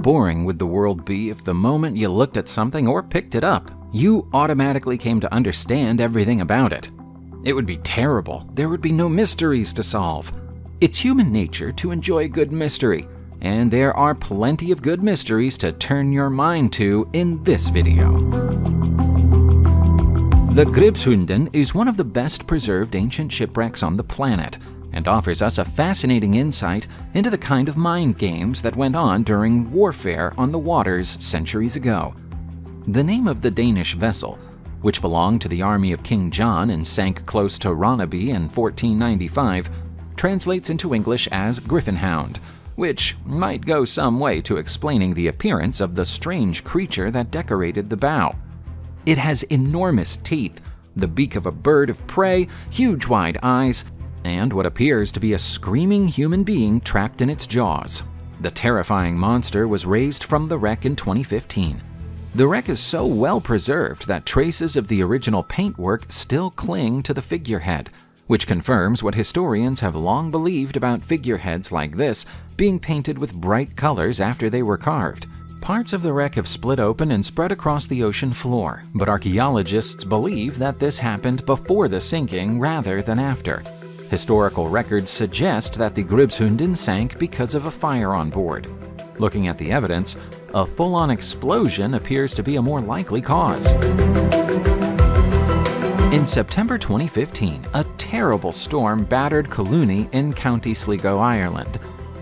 boring would the world be if the moment you looked at something or picked it up, you automatically came to understand everything about it? It would be terrible. There would be no mysteries to solve. It's human nature to enjoy good mystery, and there are plenty of good mysteries to turn your mind to in this video. The Gunden is one of the best preserved ancient shipwrecks on the planet, and offers us a fascinating insight into the kind of mind games that went on during warfare on the waters centuries ago. The name of the Danish vessel, which belonged to the army of King John and sank close to Ronneby in 1495, translates into English as Griffinhound, which might go some way to explaining the appearance of the strange creature that decorated the bow. It has enormous teeth, the beak of a bird of prey, huge wide eyes, and what appears to be a screaming human being trapped in its jaws. The terrifying monster was raised from the wreck in 2015. The wreck is so well preserved that traces of the original paintwork still cling to the figurehead, which confirms what historians have long believed about figureheads like this being painted with bright colors after they were carved. Parts of the wreck have split open and spread across the ocean floor, but archaeologists believe that this happened before the sinking rather than after. Historical records suggest that the Gunden sank because of a fire on board. Looking at the evidence, a full-on explosion appears to be a more likely cause. In September 2015, a terrible storm battered Collooney in County Sligo, Ireland.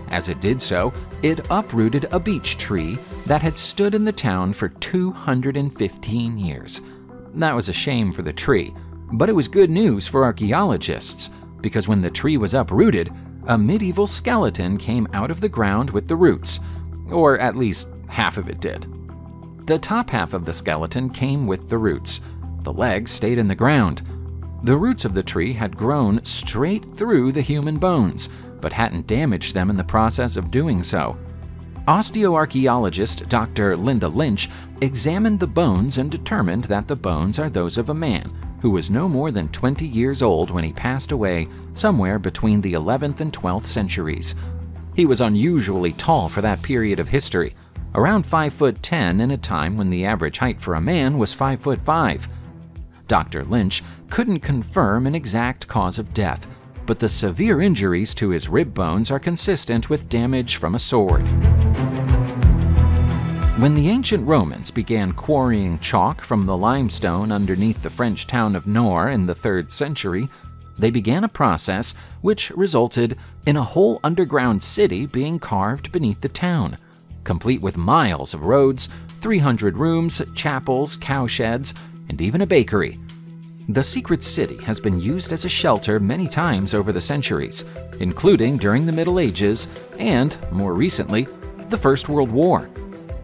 As it did so, it uprooted a beech tree that had stood in the town for 215 years. That was a shame for the tree, but it was good news for archaeologists, because when the tree was uprooted, a medieval skeleton came out of the ground with the roots, or at least half of it did. The top half of the skeleton came with the roots. The legs stayed in the ground. The roots of the tree had grown straight through the human bones, but hadn't damaged them in the process of doing so. Osteoarchaeologist Dr. Linda Lynch examined the bones and determined that the bones are those of a man who was no more than 20 years old when he passed away somewhere between the 11th and 12th centuries. He was unusually tall for that period of history, around 5'10" in a time when the average height for a man was 5'5". Dr. Lynch couldn't confirm an exact cause of death, but the severe injuries to his rib bones are consistent with damage from a sword. When the ancient Romans began quarrying chalk from the limestone underneath the French town of Nore in the 3rd century, they began a process which resulted in a whole underground city being carved beneath the town, complete with miles of roads, 300 rooms, chapels, cowsheds, and even a bakery. The secret city has been used as a shelter many times over the centuries, including during the Middle Ages and, more recently, the First World War.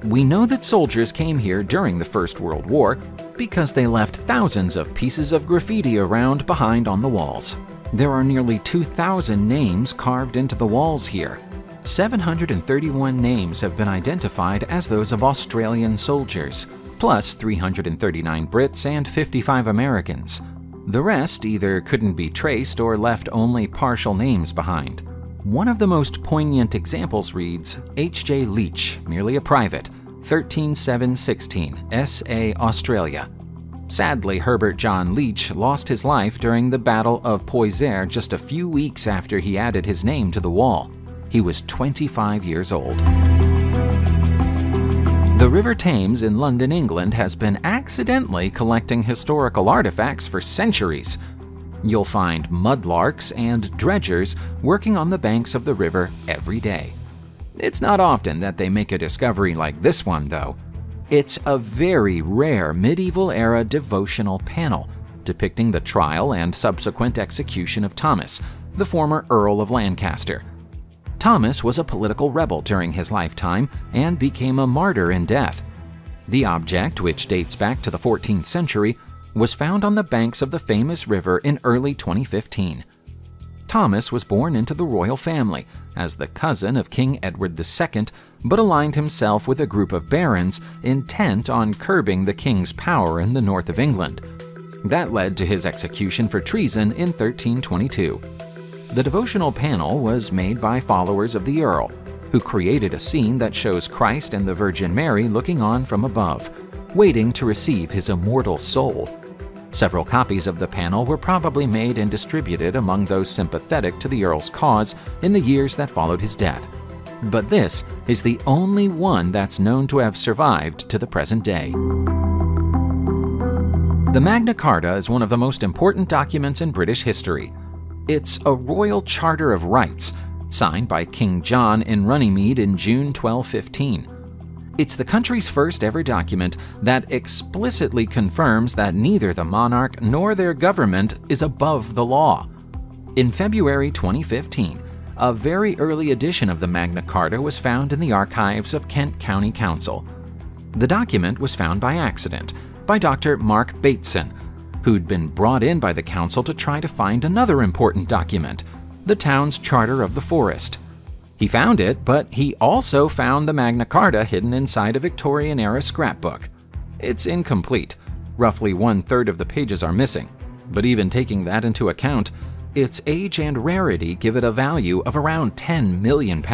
We know that soldiers came here during the First World War because they left thousands of pieces of graffiti around behind on the walls. There are nearly 2,000 names carved into the walls here. 731 names have been identified as those of Australian soldiers, plus 339 Brits and 55 Americans. The rest either couldn't be traced or left only partial names behind. One of the most poignant examples reads, H.J. Leach, merely a private, 13716, S.A. Australia. Sadly, Herbert John Leach lost his life during the Battle of Poitiers just a few weeks after he added his name to the wall. He was 25 years old. The River Thames in London, England has been accidentally collecting historical artifacts for centuries. You'll find mudlarks and dredgers working on the banks of the river every day. It's not often that they make a discovery like this one, though. It's a very rare medieval-era devotional panel depicting the trial and subsequent execution of Thomas, the former Earl of Lancaster. Thomas was a political rebel during his lifetime and became a martyr in death. The object, which dates back to the 14th century, was found on the banks of the famous river in early 2015. Thomas was born into the royal family as the cousin of King Edward II, but aligned himself with a group of barons intent on curbing the king's power in the north of England. That led to his execution for treason in 1322. The devotional panel was made by followers of the Earl. who created a scene that shows Christ and the Virgin Mary looking on from above, waiting to receive his immortal soul. Several copies of the panel were probably made and distributed among those sympathetic to the Earl's cause in the years that followed his death. But this is the only one that's known to have survived to the present day. The Magna Carta is one of the most important documents in British history. It's a royal charter of rights, signed by King John in Runnymede in June 1215. It's the country's first ever document that explicitly confirms that neither the monarch nor their government is above the law. In February 2015, a very early edition of the Magna Carta was found in the archives of Kent County Council. The document was found by accident by Dr. Mark Bateson, who'd been brought in by the council to try to find another important document, the town's Charter of the Forest. He found it, but he also found the Magna Carta hidden inside a Victorian-era scrapbook. It's incomplete. Roughly 1/3 of the pages are missing, but even taking that into account, its age and rarity give it a value of around £10 million.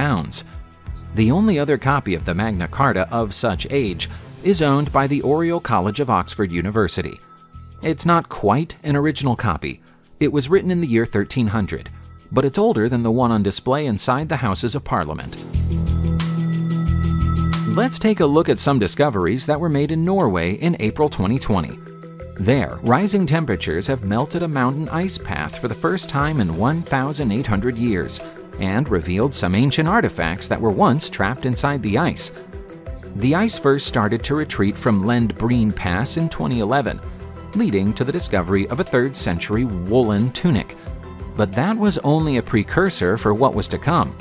The only other copy of the Magna Carta of such age is owned by the Oriel College of Oxford University. It's not quite an original copy. It was written in the year 1300, but it's older than the one on display inside the Houses of Parliament. Let's take a look at some discoveries that were made in Norway in April 2020. There, rising temperatures have melted a mountain ice path for the first time in 1,800 years and revealed some ancient artifacts that were once trapped inside the ice. The ice first started to retreat from Lendbreen Pass in 2011, leading to the discovery of a 3rd century woolen tunic. But that was only a precursor for what was to come.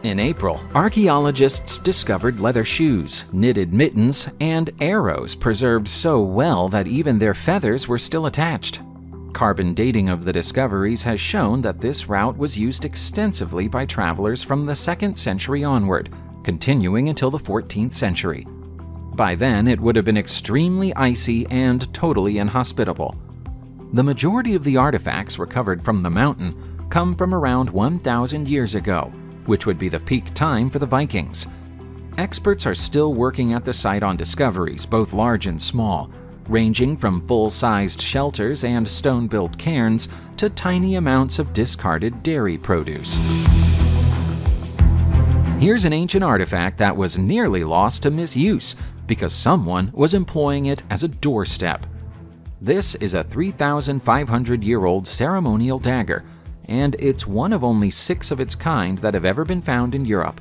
In April, archaeologists discovered leather shoes, knitted mittens, and arrows preserved so well that even their feathers were still attached. Carbon dating of the discoveries has shown that this route was used extensively by travelers from the 2nd century onward, continuing until the 14th century. By then, it would have been extremely icy and totally inhospitable. The majority of the artifacts recovered from the mountain come from around 1,000 years ago, which would be the peak time for the Vikings. Experts are still working at the site on discoveries, both large and small, ranging from full-sized shelters and stone-built cairns to tiny amounts of discarded dairy produce. Here's an ancient artifact that was nearly lost to misuse because someone was employing it as a doorstep. This is a 3,500-year-old ceremonial dagger, and it's one of only 6 of its kind that have ever been found in Europe.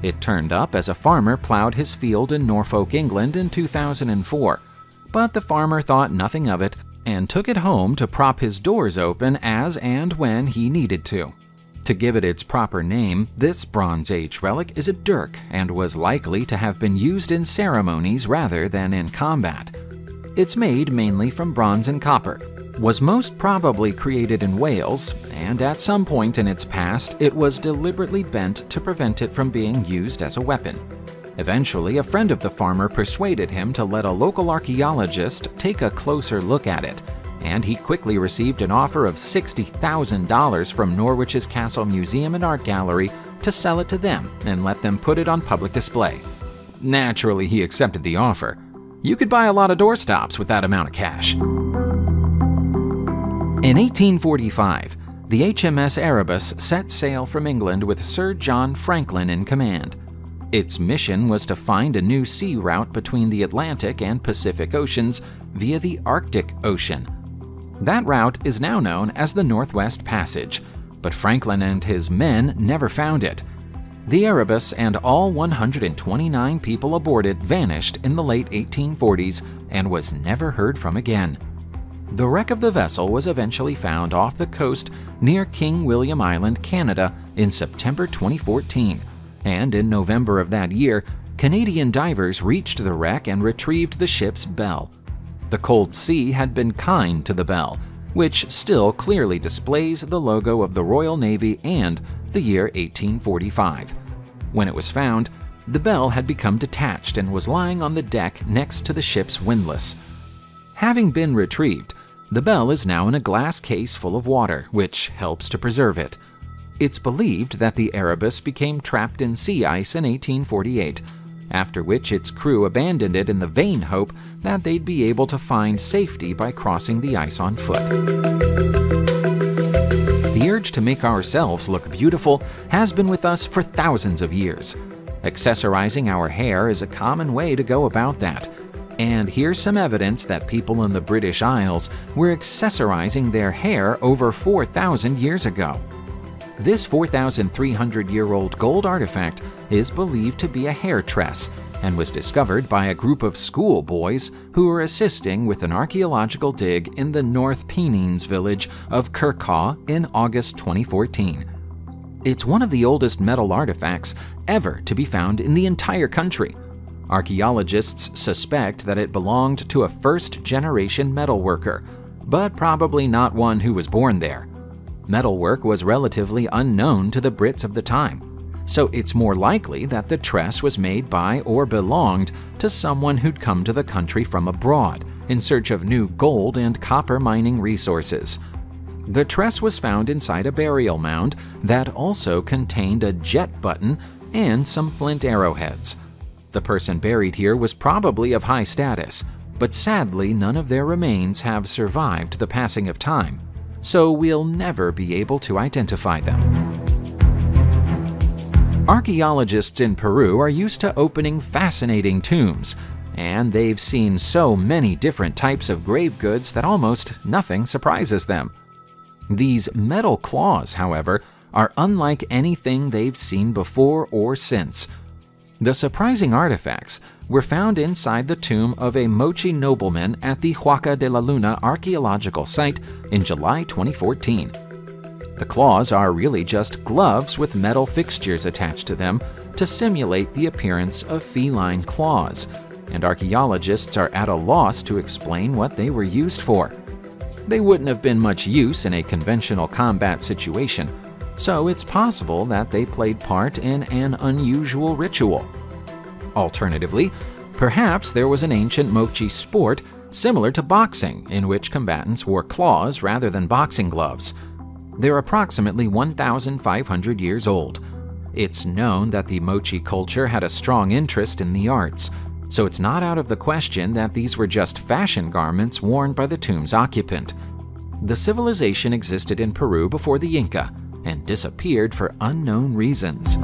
It turned up as a farmer plowed his field in Norfolk, England in 2004, but the farmer thought nothing of it and took it home to prop his doors open as and when he needed to. To give it its proper name, this Bronze Age relic is a dirk and was likely to have been used in ceremonies rather than in combat. It's made mainly from bronze and copper, was most probably created in Wales, and at some point in its past it was deliberately bent to prevent it from being used as a weapon. Eventually, a friend of the farmer persuaded him to let a local archaeologist take a closer look at it, and he quickly received an offer of $60,000 from Norwich's Castle Museum and Art Gallery to sell it to them and let them put it on public display. Naturally, he accepted the offer. You could buy a lot of doorstops with that amount of cash. In 1845, the HMS Arabus set sail from England with Sir John Franklin in command. Its mission was to find a new sea route between the Atlantic and Pacific Oceans via the Arctic Ocean. That route is now known as the Northwest Passage, but Franklin and his men never found it. The Arabus and all 129 people aboard it vanished in the late 1840s and was never heard from again. The wreck of the vessel was eventually found off the coast near King William Island, Canada, in September 2014, and in November of that year, Canadian divers reached the wreck and retrieved the ship's bell. The cold sea had been kind to the bell, which still clearly displays the logo of the Royal Navy and the year 1845. When it was found, the bell had become detached and was lying on the deck next to the ship's windlass. Having been retrieved, the bell is now in a glass case full of water, which helps to preserve it. It's believed that the Arabus became trapped in sea ice in 1848, after which its crew abandoned it in the vain hope that they'd be able to find safety by crossing the ice on foot. The urge to make ourselves look beautiful has been with us for thousands of years. Accessorizing our hair is a common way to go about that. And here's some evidence that people in the British Isles were accessorizing their hair over 4,000 years ago. This 4,300-year-old gold artifact is believed to be a hair tress and was discovered by a group of schoolboys who were assisting with an archaeological dig in the North Pennines village of Kirkaw in August 2014. It's one of the oldest metal artifacts ever to be found in the entire country. Archaeologists suspect that it belonged to a first-generation metalworker, but probably not one who was born there. Metalwork was relatively unknown to the Brits of the time, so it's more likely that the tress was made by or belonged to someone who'd come to the country from abroad in search of new gold and copper mining resources. The tress was found inside a burial mound that also contained a jet button and some flint arrowheads. The person buried here was probably of high status, but sadly none of their remains have survived the passing of time, so we'll never be able to identify them. Archaeologists in Peru are used to opening fascinating tombs, and they've seen so many different types of grave goods that almost nothing surprises them. These metal claws, however, are unlike anything they've seen before or since. The surprising artifacts were found inside the tomb of a Mochi nobleman at the Huaca de la Luna archaeological site in July 2014. The claws are really just gloves with metal fixtures attached to them to simulate the appearance of feline claws, and archaeologists are at a loss to explain what they were used for. They wouldn't have been much use in a conventional combat situation, so it's possible that they played part in an unusual ritual. Alternatively, perhaps there was an ancient Mochi sport similar to boxing in which combatants wore claws rather than boxing gloves. They're approximately 1,500 years old. It's known that the Mochi culture had a strong interest in the arts, so it's not out of the question that these were just fashion garments worn by the tomb's occupant. The civilization existed in Peru before the Inca and disappeared for unknown reasons.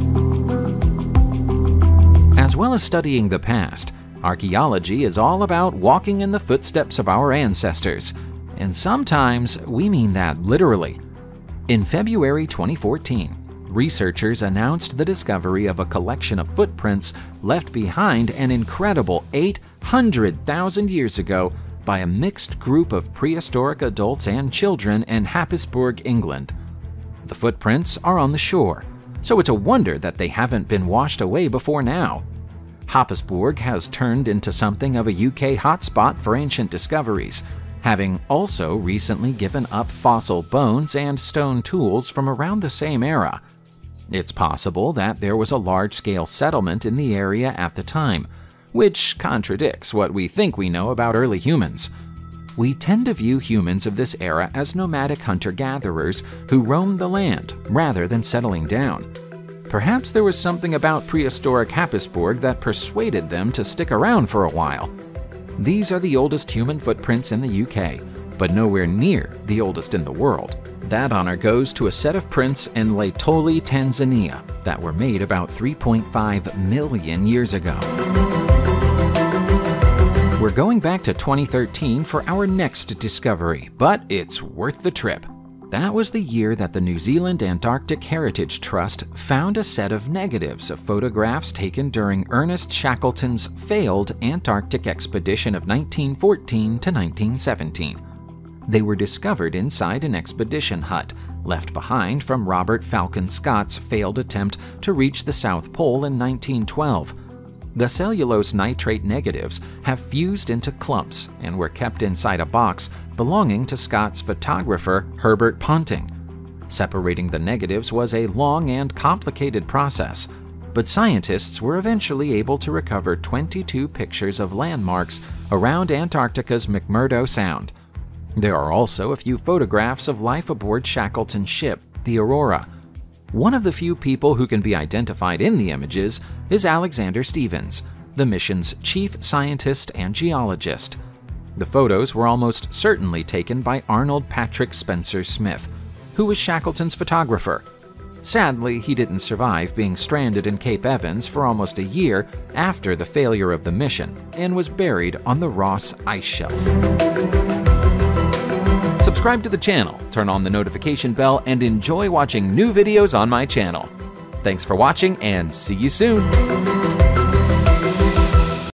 As well as studying the past, archaeology is all about walking in the footsteps of our ancestors, and sometimes we mean that literally. In February 2014, researchers announced the discovery of a collection of footprints left behind an incredible 800,000 years ago by a mixed group of prehistoric adults and children in Happisburgh, England. The footprints are on the shore, so it's a wonder that they haven't been washed away before now. Happisburgh has turned into something of a UK hotspot for ancient discoveries, having also recently given up fossil bones and stone tools from around the same era. It's possible that there was a large-scale settlement in the area at the time, which contradicts what we think we know about early humans. We tend to view humans of this era as nomadic hunter-gatherers who roamed the land rather than settling down. Perhaps there was something about prehistoric Happisburgh that persuaded them to stick around for a while. These are the oldest human footprints in the UK, but nowhere near the oldest in the world. That honor goes to a set of prints in Laetoli, Tanzania, that were made about 3.5 million years ago. We're going back to 2013 for our next discovery, but it's worth the trip. That was the year that the New Zealand Antarctic Heritage Trust found a set of negatives of photographs taken during Ernest Shackleton's failed Antarctic expedition of 1914 to 1917. They were discovered inside an expedition hut, left behind from Robert Falcon Scott's failed attempt to reach the South Pole in 1912. The cellulose nitrate negatives have fused into clumps and were kept inside a box belonging to Scott's photographer Herbert Ponting. Separating the negatives was a long and complicated process, but scientists were eventually able to recover 22 pictures of landmarks around Antarctica's McMurdo Sound. There are also a few photographs of life aboard Shackleton's ship, the Aurora. One of the few people who can be identified in the images is Alexander Stevens, the mission's chief scientist and geologist. The photos were almost certainly taken by Arnold Patrick Spencer Smith, who was Shackleton's photographer. Sadly, he didn't survive being stranded in Cape Evans for almost a year after the failure of the mission and was buried on the Ross Ice Shelf. Subscribe to the channel, turn on the notification bell, and enjoy watching new videos on my channel. Thanks for watching and see you soon!